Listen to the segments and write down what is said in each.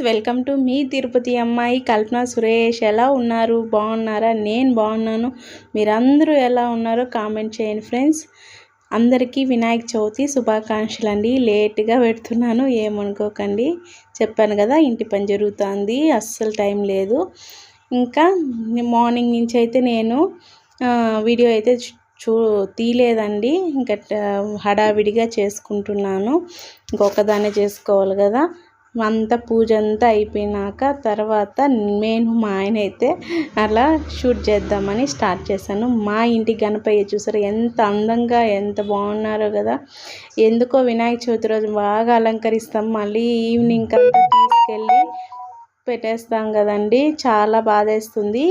Welcome to me Tirupati అమ్మాయి కల్పన సురేష్. ఎలా ఉన్నారు? బాగున్నారా? నేను బాగున్నాను. మీరందరూ ఎలా ఉన్నారో కామెంట్ చేయండి ఫ్రెండ్స్. అందరికీ వినాయక చవితి శుభాకాంక్షలు అండి. లేట్గా పెడుతున్నాను, ఏమనుకోకండి. చెప్పాను కదా, ఇంటి పని జరుగుతుంది, అస్సలు టైం లేదు. ఇంకా మార్నింగ్ నుంచి అయితే నేను వీడియో అయితే తీయలేదండి. ఇంకా హడావిడిగా చేసుకుంటున్నాను. ఇంకొకదాన్నే చేసుకోవాలి కదా. అంతా పూజ అంతా అయిపోయినాక తర్వాత నేను మా ఆయన అయితే అలా షూట్ చేద్దామని స్టార్ట్ చేశాను. మా ఇంటి గణపయ్య చూసారు ఎంత అందంగా ఎంత బాగున్నారో కదా. ఎందుకో వినాయక చవితి రోజు బాగా అలంకరిస్తాం, మళ్ళీ ఈవినింగ్ అంతా తీసుకెళ్ళి పెట్టేస్తాం కదండి. చాలా బాధేస్తుంది.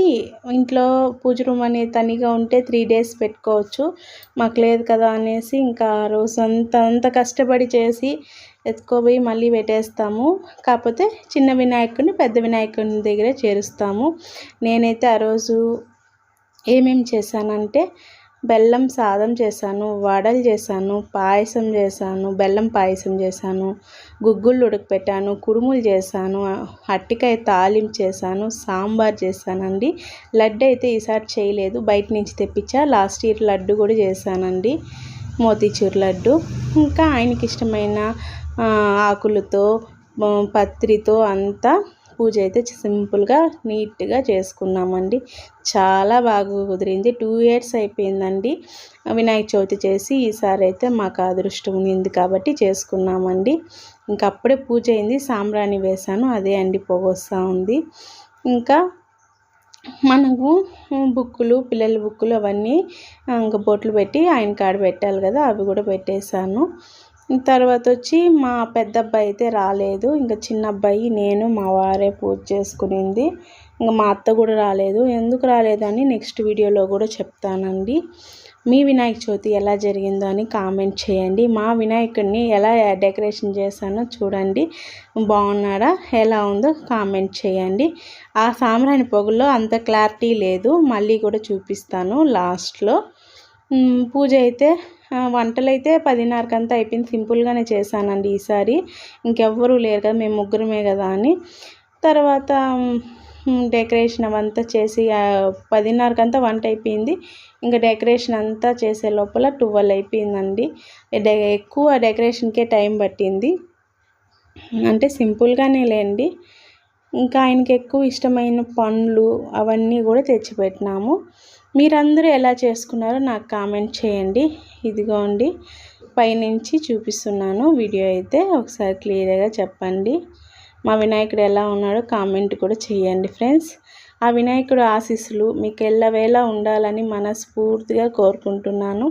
ఇంట్లో పూజ రూమ్ అనేది తనిగా ఉంటే 3 days పెట్టుకోవచ్చు, మాకు లేదు కదా అనేసి ఇంకా ఆ రోజు అంత కష్టపడి చేసి ఎత్తుకోపోయి మళ్ళీ పెట్టేస్తాము. కాకపోతే చిన్న వినాయకుడిని పెద్ద వినాయకుడిని దగ్గరే చేరుస్తాము. నేనైతే ఆ రోజు ఏమేమి చేశానంటే బెల్లం సాదం చేశాను, వడలు చేశాను, పాయసం చేశాను, బెల్లం పాయసం చేశాను, గుగ్గుళ్ళు ఉడకపెట్టాను, కుడుములు చేశాను, అరటికాయ తాలింపు చేశాను, సాంబార్ చేశానండి. లడ్డు అయితే ఈసారి చేయలేదు, బయట నుంచి తెప్పించా. లాస్ట్ ఇయర్ లడ్డు కూడా చేశానండి, మోతీచూర్ లడ్డు. ఇంకా ఆయనకి ఇష్టమైన ఆకులతో పత్రితో అంతా పూజ అయితే సింపుల్గా నీట్గా చేసుకున్నామండి. చాలా బాగా కుదిరింది. 2 years అయిపోయిందండి వినాయక చవితి చేసి. ఈసారి అయితే మాకు అదృష్టం ఉంది కాబట్టి చేసుకున్నామండి. ఇంకా అప్పుడే పూజ అయింది, సాంబ్రాణి వేశాను, అదే అండి పొగొస్తూ ఉంది. ఇంకా మనకు బుక్కులు, పిల్లల బుక్కులు అవన్నీ ఇంకా బొట్లు పెట్టి ఆయన కాడ పెట్టాలి కదా, అవి కూడా పెట్టేశాను. తర్వాత వచ్చి మా పెద్ద అబ్బాయి అయితే రాలేదు. ఇంకా చిన్న అబ్బాయి, నేను, మా వారే పూజ చేసుకునింది. ఇంకా మా అత్త కూడా రాలేదు. ఎందుకు రాలేదని నెక్స్ట్ వీడియోలో కూడా చెప్తానండి. మీ వినాయక చవితి ఎలా జరిగిందో అని కామెంట్ చేయండి. మా వినాయకుడిని ఎలా డెకరేషన్ చేశానో చూడండి. బాగున్నారా, ఎలా ఉందో కామెంట్ చేయండి. ఆ సాంబ్రాణి పొగల్లో అంత క్లారిటీ లేదు, మళ్ళీ కూడా చూపిస్తాను లాస్ట్లో. పూజ అయితే వంటలైతే 10:30 అంతా అయిపోయింది. సింపుల్గానే చేశానండి ఈసారి, ఇంకెవ్వరూ లేరు కదా, మేము ముగ్గురమే కదా అని. తర్వాత డెకరేషన్ అవంతా చేసి 10:30 అంతా వంట అయిపోయింది. ఇంకా డెకరేషన్ అంతా చేసే లోపల 12 అయిపోయిందండి. ఎక్కువ డెకరేషన్కే టైం పట్టింది, అంటే సింపుల్గానే లేండి. ఇంకా ఆయనకి ఎక్కువ ఇష్టమైన పండ్లు అవన్నీ కూడా తెచ్చిపెట్టినాము. మీరందరూ ఎలా చేసుకున్నారో నాకు కామెంట్ చేయండి. ఇదిగోండి పైనుంచి చూపిస్తున్నాను వీడియో అయితే, ఒకసారి క్లియర్గా చెప్పండి. మా వినాయకుడు ఎలా ఉన్నాడో కామెంట్ కూడా చేయండి ఫ్రెండ్స్. ఆ వినాయకుడు ఆశీస్సులు మీకు ఎల్లవేళ ఉండాలని మనస్ఫూర్తిగా కోరుకుంటున్నాను.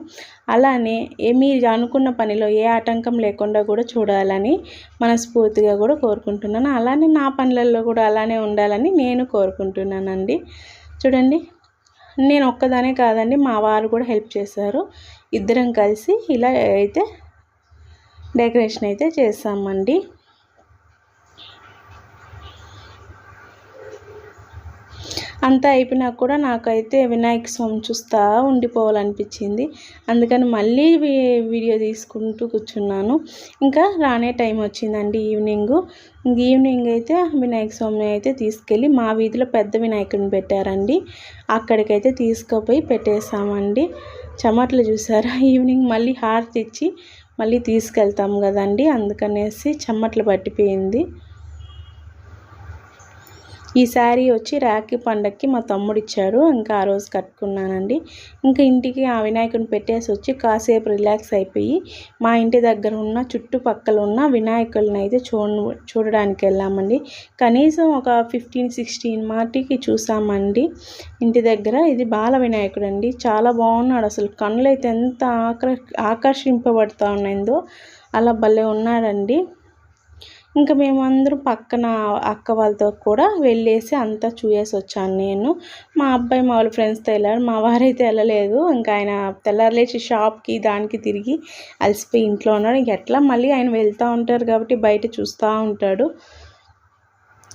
అలానే మీరు అనుకున్న పనిలో ఏ ఆటంకం లేకుండా కూడా చూడాలని మనస్ఫూర్తిగా కూడా కోరుకుంటున్నాను. అలానే నా పనులలో కూడా అలానే ఉండాలని నేను కోరుకుంటున్నానండి. చూడండి, నేను ఒక్కదానే కాదండి, మా వారు కూడా హెల్ప్ చేశారు. ఇద్దరం కలిసి ఇలా అయితే డెకరేషన్ అయితే చేస్తామండి. అంతా అయిపోయినాక కూడా నాకైతే వినాయక స్వామి చూస్తూ ఉండిపోవాలనిపించింది. అందుకని మళ్ళీ వీడియో తీసుకుంటూ కూర్చున్నాను. ఇంకా రానే టైం వచ్చిందండి ఈవినింగ్ అయితే వినాయక స్వామిని అయితే తీసుకెళ్ళి మా వీధిలో పెద్ద వినాయకుడిని పెట్టారండి, అక్కడికైతే తీసుకుపోయి పెట్టేసామండి. చెమటలు చూసారా, ఈవినింగ్ మళ్ళీ హారతి ఇచ్చి మళ్ళీ తీసుకెళ్తాం కదండి, అందుకనేసి చెమటలు పట్టిపోయింది. ఈ శారీ వచ్చి రాఖీ పండగకి మా తమ్ముడు ఇచ్చాడు, ఇంకా ఆ రోజు కట్టుకున్నానండి. ఇంకా ఇంటికి ఆ వినాయకుడిని పెట్టేసి వచ్చి కాసేపు రిలాక్స్ అయిపోయి మా ఇంటి దగ్గర ఉన్న చుట్టుపక్కల ఉన్న వినాయకులను అయితే చూడడానికి వెళ్ళామండి. కనీసం ఒక 15-16 మాటికి చూసామండి ఇంటి దగ్గర. ఇది బాల వినాయకుడు అండి, చాలా బాగున్నాడు. అసలు కళ్ళు అయితే ఎంత ఆకర్షింపబడుతూ ఉన్నాయిందో అలా భలే ఉన్నాడండి. ఇంకా మేమందరం పక్కన అక్క వాళ్ళతో కూడా వెళ్ళేసి అంతా చూసేసి వచ్చాను నేను. మా అబ్బాయి మా వాళ్ళ ఫ్రెండ్స్తో వెళ్ళాడు, మా వారైతే వెళ్ళలేదు. ఇంకా ఆయన తెల్లారలేసి షాప్కి దానికి తిరిగి అలసిపోయి ఇంట్లో ఉన్నాడు. ఇంకెట్లా మళ్ళీ ఆయన వెళ్తూ ఉంటారు కాబట్టి బయట చూస్తూ ఉంటాడు.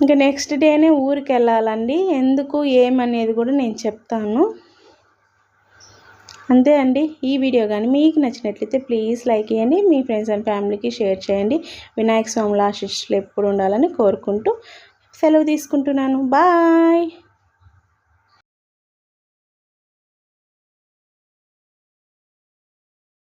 ఇంకా నెక్స్ట్ డేనే ఊరికి వెళ్ళాలండి. ఎందుకు ఏమనేది కూడా నేను చెప్తాను. అంతే అండి. ఈ వీడియో కానీ మీకు నచ్చినట్లయితే ప్లీజ్ లైక్ చేయండి, మీ ఫ్రెండ్స్ అండ్ ఫ్యామిలీకి షేర్ చేయండి. వినాయక స్వాముల ఆశీస్సులు ఎప్పుడు ఉండాలని కోరుకుంటూ సెలవు తీసుకుంటున్నాను. బాయ్.